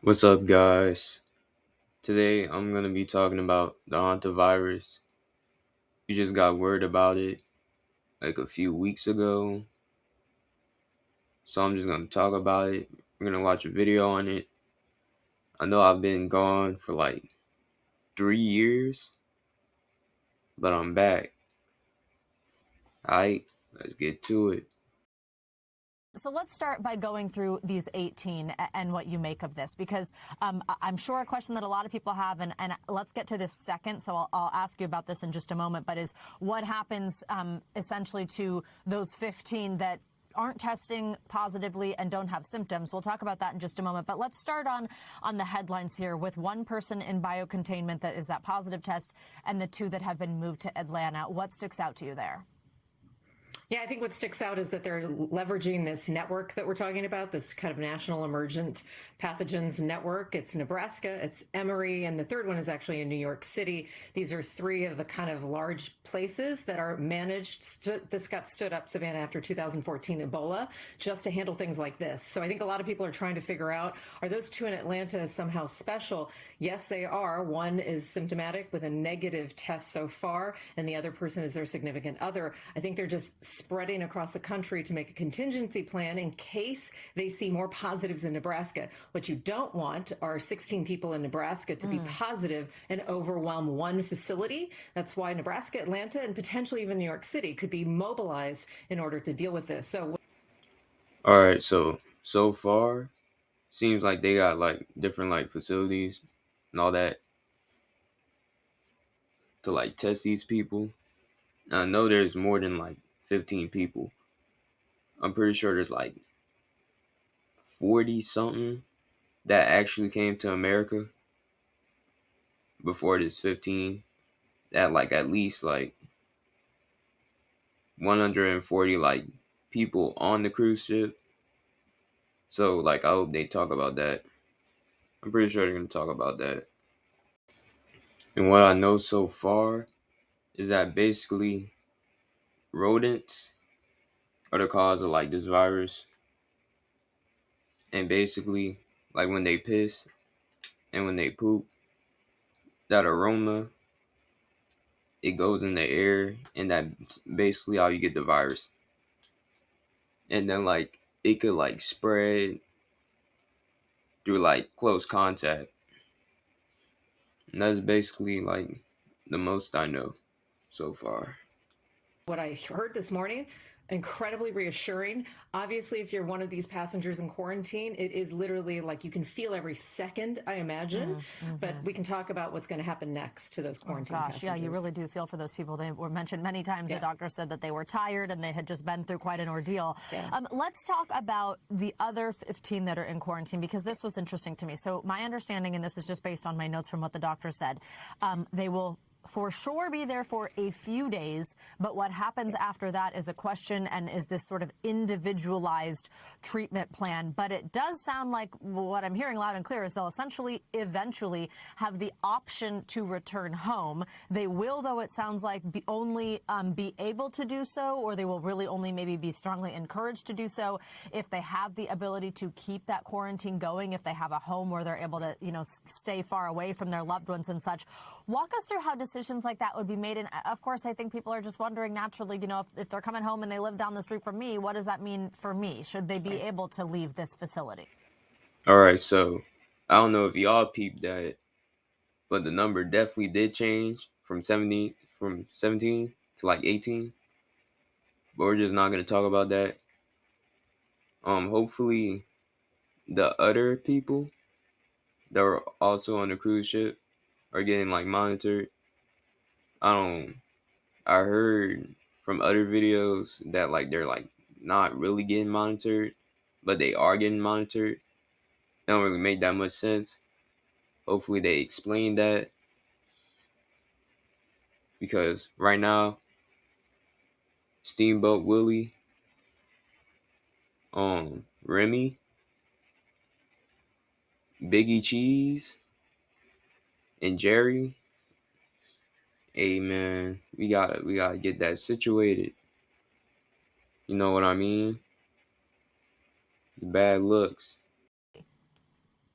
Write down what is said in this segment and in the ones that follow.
What's up, guys? Today I'm gonna be talking about the Hantavirus. You just got word about it like a few weeks ago, so I'm just gonna talk about it. We're gonna watch a video on it. I know I've been gone for like 3 years, but I'm back. Alright, let's get to it. So let's start by going through these 18 and what you make of this, because I'm sure a question that a lot of people have, and let's get to this second, so I'll ask you about this in just a moment, but is what happens essentially to those 15 that aren't testing positively and don't have symptoms. We'll talk about that in just a moment, but let's start on the headlines here with one person in biocontainment that is that positive test and the two that have been moved to Atlanta. What sticks out to you there? Yeah, I think what sticks out is that they're leveraging this network that we're talking about, this kind of national emergent pathogens network. It's Nebraska, it's Emory, and the third one is actually in New York City. These are three of the kind of large places that are managed. This got stood up, Savannah, after 2014 Ebola, just to handle things like this. So I think a lot of people are trying to figure out, are those two in Atlanta somehow special? Yes, they are. One is symptomatic with a negative test so far, and the other person is their significant other. I think they're just spreading across the country to make a contingency plan in case they see more positives in Nebraska. What you don't want are 16 people in Nebraska to be positive and overwhelm one facility. That's why Nebraska, Atlanta, and potentially even New York City could be mobilized in order to deal with this. Alright, so far seems like they got like different like facilities and all that to like test these people. I know there's more than like 15 people. I'm pretty sure there's like 40 something that actually came to America before this 15, that like at least like 140 like people on the cruise ship. So like I hope they talk about that. I'm pretty sure they're gonna talk about that. And what I know so far is that basically rodents are the cause of like this virus. And basically like when they piss and when they poop, that aroma, it goes in the air, and that's basically how you get the virus. And then like it could like spread through like close contact. And that's basically like the most I know so far. What I heard this morning, incredibly reassuring. Obviously, if you're one of these passengers in quarantine, it is literally like you can feel every second, I imagine. But we can talk about what's going to happen next to those quarantine passengers. Yeah, you really do feel for those people. They were mentioned many times. The doctor said that they were tired and they had just been through quite an ordeal. Let's talk about the other 15 that are in quarantine, because this was interesting to me. So my understanding, and this is just based on my notes from what the doctor said, they will for sure be there for a few days, but what happens after that is a question, and is this sort of individualized treatment plan. But it does sound like what I'm hearing loud and clear is they'll essentially eventually have the option to return home. They will, though, it sounds like, only be able to do so, or they will really only maybe be strongly encouraged to do so if they have the ability to keep that quarantine going, if they have a home where they're able to, stay far away from their loved ones and such. Walk us through how decisions like that would be made. And of course, I think people are just wondering naturally, if they're coming home and they live down the street from me, what does that mean for me? Should they be able to leave this facility? All right, so I don't know if y'all peeped that, but the number definitely did change from 17 to like 18. But we're just not gonna talk about that. Hopefully the other people that are also on the cruise ship are getting like monitored. I don't. I heard from other videos that like they're like not really getting monitored, but they are getting monitored. It don't really make that much sense. Hopefully they explain that, because right now Steamboat Willie, Remy, Biggie Cheese, and Jerry. Hey man, we gotta get that situated. You know what I mean? It's bad looks.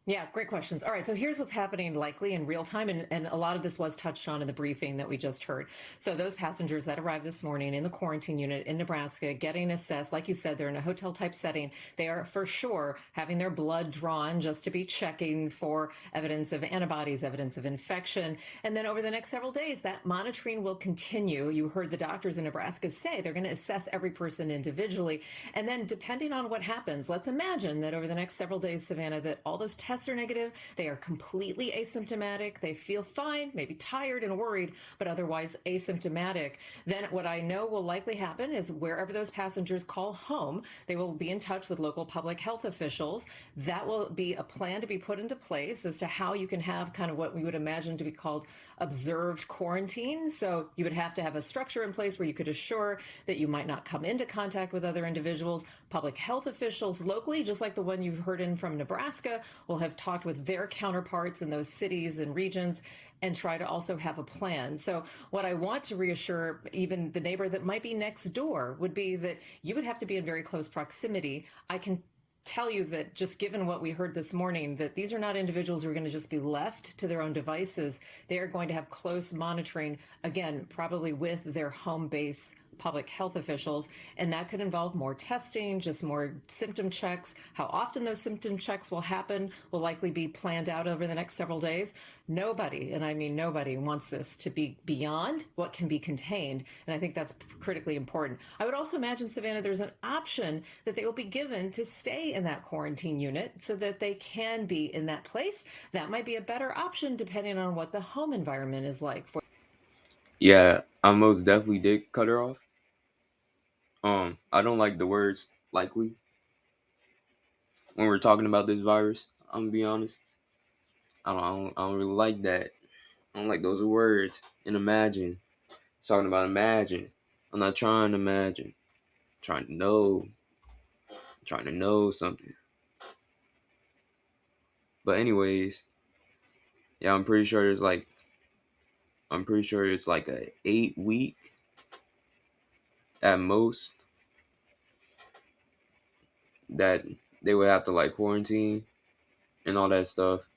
Yeah, great questions. All right, so here's what's happening likely in real time, and a lot of this was touched on in the briefing that we just heard. So those passengers that arrived this morning in the quarantine unit in Nebraska getting assessed, like you said, they're in a hotel type setting. They are for sure having their blood drawn just to be checking for evidence of antibodies, evidence of infection. And then over the next several days, that monitoring will continue. You heard the doctors in Nebraska say they're going to assess every person individually. And then depending on what happens, let's imagine that over the next several days, Savannah, that all those tests are negative, they are completely asymptomatic, they feel fine, maybe tired and worried, but otherwise asymptomatic. Then what I know will likely happen is wherever those passengers call home, they will be in touch with local public health officials. That will be a plan to be put into place as to how you can have kind of what we would imagine to be called observed quarantine. So you would have to have a structure in place where you could assure that you might not come into contact with other individuals. Public health officials locally, just like the one you've heard in from Nebraska, will have talked with their counterparts in those cities and regions and try to also have a plan. So what I want to reassure even the neighbor that might be next door would be that you would have to be in very close proximity. I can tell you that just given what we heard this morning, that these are not individuals who are going to just be left to their own devices. They are going to have close monitoring, again, probably with their home base public health officials, and that could involve more testing, just more symptom checks. How often those symptom checks will happen will likely be planned out over the next several days. Nobody, and I mean nobody, wants this to be beyond what can be contained, and I think that's critically important. I would also imagine, Savannah, there's an option that they will be given to stay in that quarantine unit so that they can be in that place. That might be a better option depending on what the home environment is like for. Yeah, I most definitely did cut her off. I don't like the words likely when we're talking about this virus. I'm gonna be honest. I don't really like that. I don't like those words. And imagine. It's talking about imagine. I'm not trying to imagine. I'm trying to know. I'm trying to know something. But anyways, yeah, I'm pretty sure it's like a 8 week at most that they would have to like quarantine and all that stuff.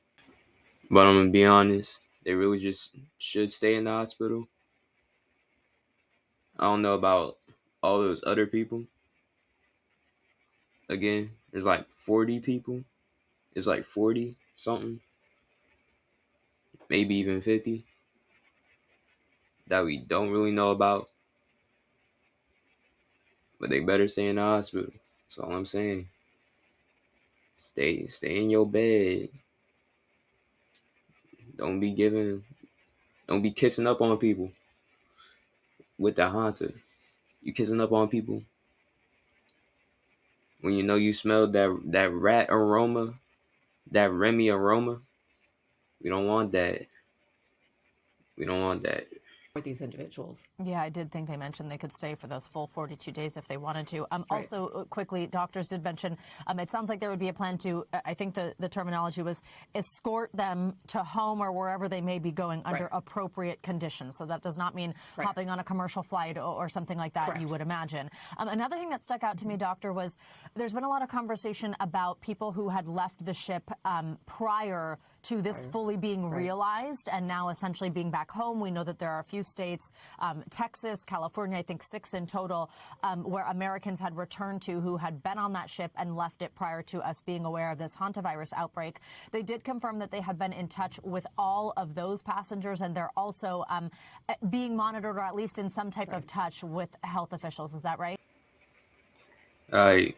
But I'm gonna be honest, they really just should stay in the hospital. I don't know about all those other people. Again, there's like 40 people. It's like 40 something, maybe even 50 that we don't really know about. But they better stay in the hospital. That's all I'm saying. Stay in your bed. Don't be giving don't be kissing up on people with the Hanta. You kissing up on people when you know you smell that rat aroma, that Remy aroma. We don't want that. We don't want that. These individuals. Yeah, I did think they mentioned they could stay for those full 42 days if they wanted to. Also, quickly, doctors did mention it sounds like there would be a plan to, I think the terminology was escort them to home or wherever they may be going under appropriate conditions. So that does not mean hopping on a commercial flight or something like that, you would imagine. Another thing that stuck out to me, Doctor, was there's been a lot of conversation about people who had left the ship prior to this fully being realized and now essentially being back home. We know that there are a few states, Texas, California, I think 6 in total, where Americans had returned to who had been on that ship and left it prior to us being aware of this hantavirus outbreak. They did confirm that they have been in touch with all of those passengers, and they're also being monitored or at least in some type of touch with health officials. Is that right? All right.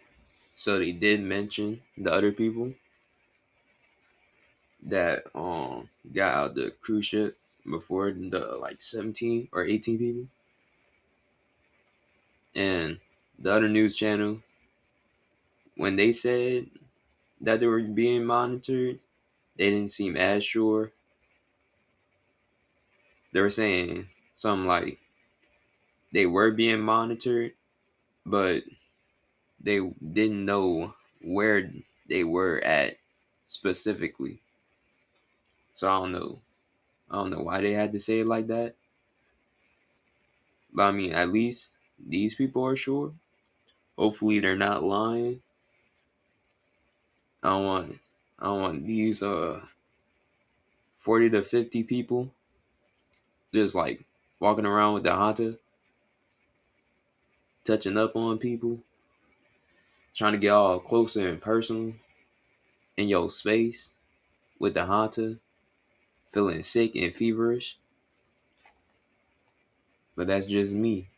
So they did mention the other people that got out the cruise ship before the like 17 or 18 people. And the other news channel, when they said that they were being monitored, they didn't seem as sure. They were saying something like they were being monitored, but they didn't know where they were at specifically. So I don't know. I don't know why they had to say it like that. But I mean, at least these people are sure. Hopefully they're not lying. I don't want I don't want these 40 to 50 people just like walking around with the Hanta, touching up on people, trying to get all closer and personal in your space with the Hanta, feeling sick and feverish. But that's just me.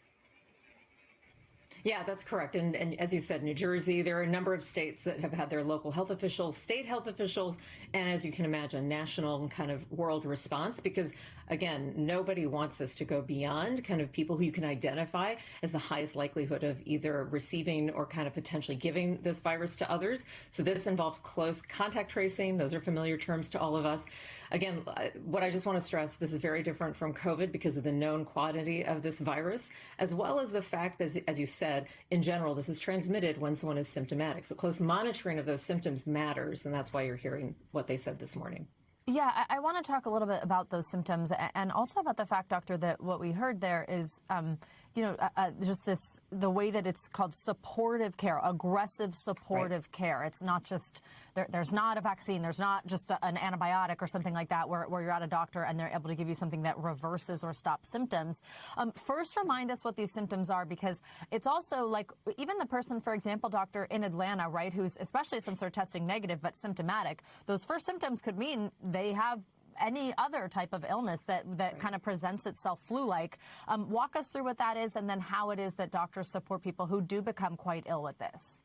Yeah, that's correct. And as you said, New Jersey, there are a number of states that have had their local health officials, state health officials, and as you can imagine, national and kind of world response. Because again, nobody wants this to go beyond kind of people who you can identify as the highest likelihood of either receiving or kind of potentially giving this virus to others. So this involves close contact tracing. Those are familiar terms to all of us. Again, what I just want to stress, this is very different from COVID because of the known quantity of this virus, as well as the fact that, as you said, in general, this is transmitted when someone is symptomatic. So close monitoring of those symptoms matters, and that's why you're hearing what they said this morning. Yeah, I want to talk a little bit about those symptoms and also about the fact, doctor, that what we heard there is, just the way that it's called supportive care, aggressive supportive care. It's not just, there's not a vaccine, there's not just an antibiotic or something like that where you're at a doctor and they're able to give you something that reverses or stops symptoms. First, remind us what these symptoms are, because it's also like, even the person, for example, doctor, in Atlanta, right, who's, especially since they're testing negative but symptomatic, those first symptoms could mean they have any other type of illness that kind of presents itself flu-like. Walk us through what that is and then how it is that doctors support people who do become quite ill with this.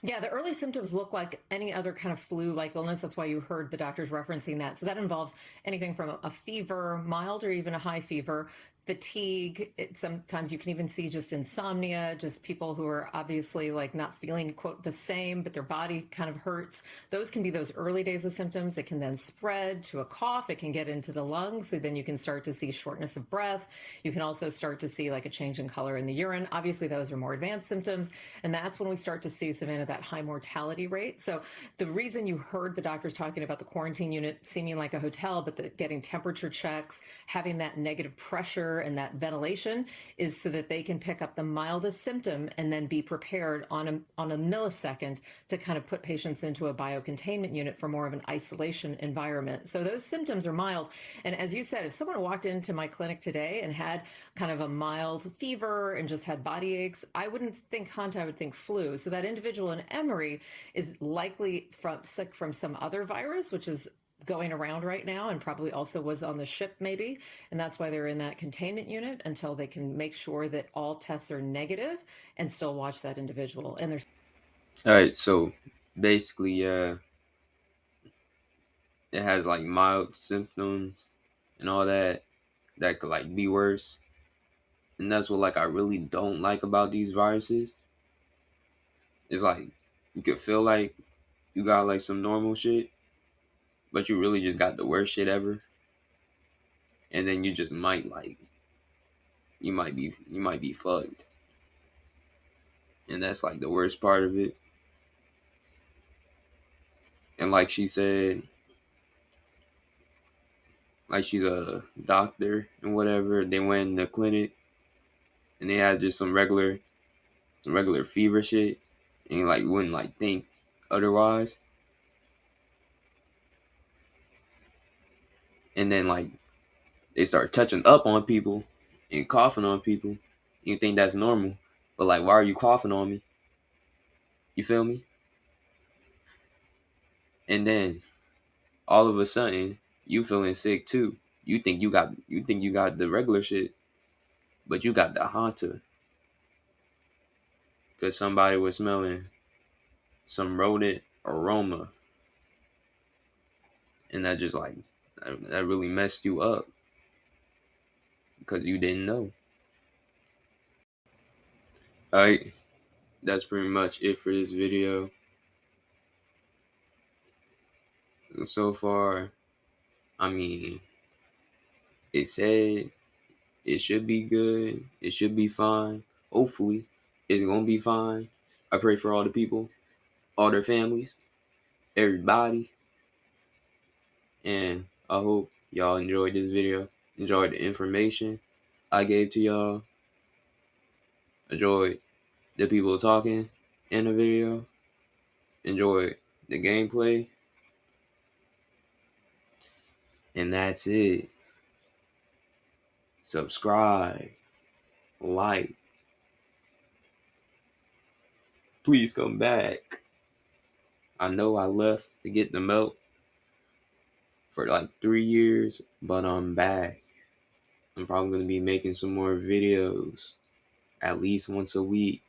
Yeah, the early symptoms look like any other kind of flu-like illness. That's why you heard the doctors referencing that. So that involves anything from a fever, mild or even a high fever, fatigue. Sometimes you can even see just insomnia, just people who are obviously like not feeling, quote, the same, but their body kind of hurts. Those can be those early days of symptoms. It can then spread to a cough. It can get into the lungs. So then you can start to see shortness of breath. You can also start to see like a change in color in the urine. Obviously, those are more advanced symptoms. And that's when we start to see, Savannah, that high mortality rate. So the reason you heard the doctors talking about the quarantine unit seeming like a hotel, but getting temperature checks, having that negative pressure and that ventilation is so that they can pick up the mildest symptom and then be prepared on a millisecond to kind of put patients into a biocontainment unit for more of an isolation environment. So those symptoms are mild. And as you said, if someone walked into my clinic today and had kind of a mild fever and just had body aches, I wouldn't think Hanta, I would think flu. So that individual in Emory is likely sick from some other virus, which is going around right now and probably also was on the ship maybe. And that's why they're in that containment unit until they can make sure that all tests are negative and still watch that individual. And there's All right, so basically, it has like mild symptoms and all that could like be worse. And that's what like I really don't like about these viruses. It's like you could feel like you got like some normal shit, but you really just got the worst shit ever. And then you just might like you might be fucked. And that's like the worst part of it. And like she said, like she's a doctor and whatever, they went in the clinic and they had just some regular fever shit and like wouldn't like think otherwise. And then like they start touching up on people and coughing on people. You think that's normal. But like, why are you coughing on me? You feel me? And then all of a sudden you feeling sick too. You think you got the regular shit, but you got the Hanta. Cause somebody was smelling some rodent aroma. And that just like that really messed you up. Because you didn't know. Alright. That's pretty much it for this video. So far, I mean, it said it should be good. It should be fine. Hopefully, it's gonna be fine. I pray for all the people, all their families, everybody. And I hope y'all enjoyed this video. Enjoyed the information I gave to y'all. Enjoyed the people talking in the video. Enjoyed the gameplay. And that's it. Subscribe, like. Please come back. I know I left to get the milk for like 3 years, but I'm back. I'm probably going to be making some more videos at least once a week.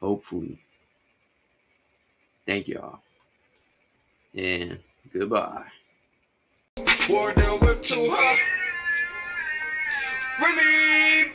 Hopefully. Thank y'all. And goodbye. War down with too high. Remy,